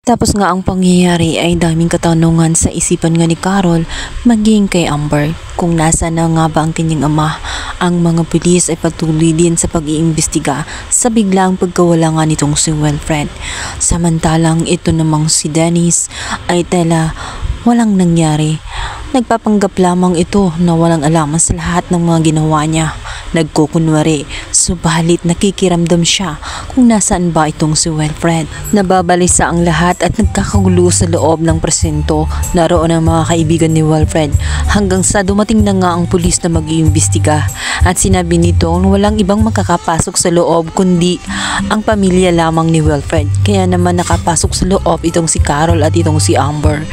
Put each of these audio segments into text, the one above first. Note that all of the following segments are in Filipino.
Tapos nga ang pangyayari ay daming katanungan sa isipan nga ni Carol maging kay Amber kung nasa na nga ba ang kanyang ama. Ang mga pulis ay patuloy din sa pag-iimbestiga sa biglang pagkawala nga nitong si Wilfred. Samantalang ito namang si Dennis ay tela walang nangyari. Nagpapanggap lamang ito na walang alam sa lahat ng mga ginawa niya. Nagkukunwari, subalit nakikiramdam siya kung nasaan ba itong si Wilfred. Nababalisa ang lahat at nagkakagulo sa loob ng presinto. Naroon ang mga kaibigan ni Wilfred hanggang sa dumating na nga ang pulis na mag-iimbestiga at sinabi nito na walang ibang makakapasok sa loob kundi ang pamilya lamang ni Wilfred. Kaya naman nakapasok sa loob itong si Carol at itong si Amber.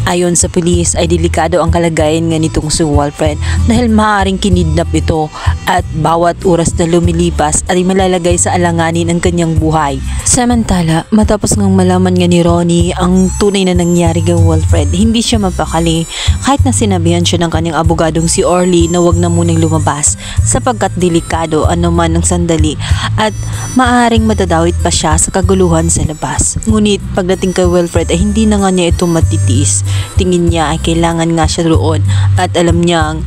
Ayon sa pulis ay delikado ang kalagayan nga nitong si Wilfred dahil maaaring kinidnap ito at bawat oras na lumilipas ay malalagay sa alanganin ang kanyang buhay. Samantala, matapos ngang malaman nga ni Ronnie ang tunay na nangyari kay Wilfred, hindi siya mapakali kahit na sinabihan siya ng kanyang abogadong si Orly na wag na munang lumabas sapagkat delikado anuman ang sandali at maaaring matadawit pa siya sa kaguluhan sa labas. Ngunit pagdating kay Wilfred ay hindi na nga niya ito matitiis. Tingin niya ay kailangan nga siya roon at alam niyang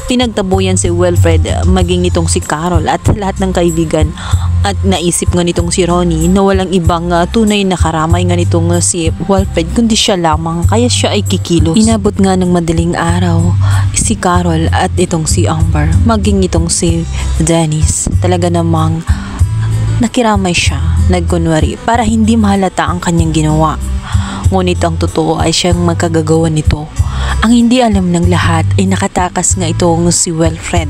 pinagtabuyan si Wilfred maging nitong si Carol at lahat ng kaibigan at naisip nga nitong si Ronnie na walang ibang tunay na karamay nga nitong si Wilfred kundi siya lamang kaya siya ay kikilos. Inabot nga ng madaling araw si Carol at itong si Amber maging itong si Dennis. Talaga namang nakiramay siya, nagkunwari para hindi mahalata ang kanyang ginawa. Ngunit ang totoo ay siyang magkagagawa nito. Ang hindi alam ng lahat ay nakatakas nga itong si Wilfred.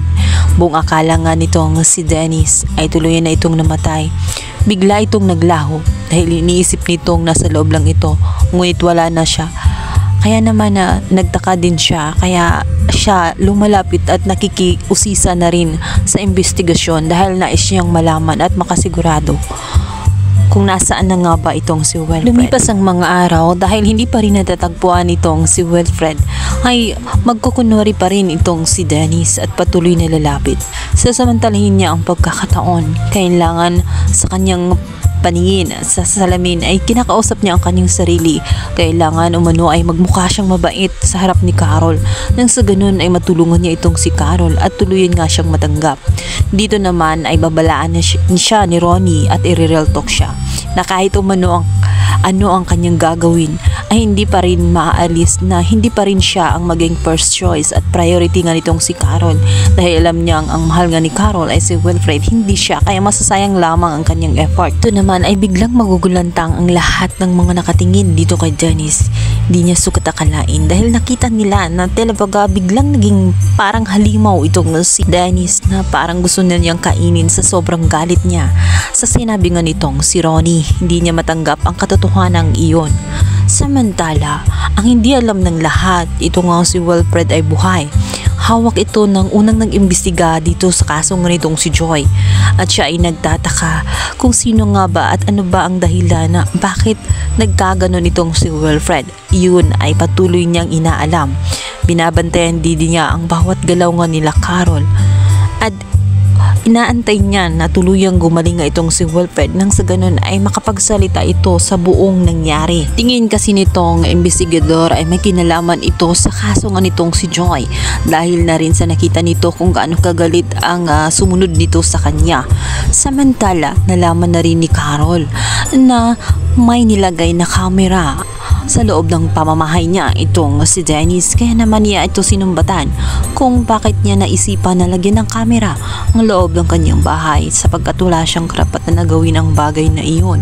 Buong akala nga nitong si Dennis ay tuluyan na itong namatay. Bigla itong naglaho dahil iniisip nitong nasa loob lang ito, ngunit wala na siya. Kaya naman na nagtaka din siya, kaya siya lumalapit at nakikiusisa na rin sa investigasyon dahil nais niyang malaman at makasigurado kung nasaan na nga ba itong si Wilfred. Lumipas ang mga araw dahil hindi pa rin natatagpuan itong si Wilfred ay magkukunwari pa rin itong si Dennis at patuloy na lalapit. Sasamantalahin niya ang pagkakataon. Kailangan sa kanyang paningin sa salamin ay kinakausap niya ang kanyang sarili. Kailangan umano ay magmukha siyang mabait sa harap ni Carol nang sa ganun ay matulungan niya itong si Carol at tuluyan nga siyang matanggap. Dito naman ay babalaan siya ni Ronnie at i-real talk siya na kahit umano ang kanyang gagawin ay hindi pa rin maaalis na hindi pa rin siya ang maging first choice at priority nga nitong si Carol dahil alam niyang ang mahal nga ni Carol ay si Wilfred, hindi siya, kaya masasayang lamang ang kanyang effort. Ito naman ay biglang magugulantang ang lahat ng mga nakatingin dito kay Dennis. Di niya sukat akalain dahil nakita nila na talaga biglang naging parang halimaw itong si Dennis na parang gusto na niyang kainin sa sobrang galit niya. Sa sinabi nga nitong si Ronnie, hindi niya matanggap ang katotohanan iyon. Samantala, ang hindi alam ng lahat, ito nga si Wilfred ay buhay. Hawak ito ng unang nag-imbestiga dito sa kaso nga nitong si Joy. At siya ay nagtataka kung sino nga ba at ano ba ang dahilan na bakit nagkaganon itong si Wilfred. Yun ay patuloy niyang inaalam. Binabantayan din niya ang bawat galaw nga nila Carol. At inaantay niya na tuluyang gumaling nga itong si Wilfred nang sa ganun ay makapagsalita ito sa buong nangyari. Tingin kasi nitong investigador ay may kinalaman ito sa kaso nga nitong si Joy dahil na rin sa nakita nito kung gaano kagalit ang sumunod nito sa kanya. Samantala, nalaman na rin ni Carol na may nilagay na camera sa loob ng pamamahay niya itong si Dennis, kaya naman niya ito sinumbatan kung bakit niya naisipan na lagyan ng kamera ang loob ng kanyang bahay sapagkat wala siyang karapat na gawin ang bagay na iyon.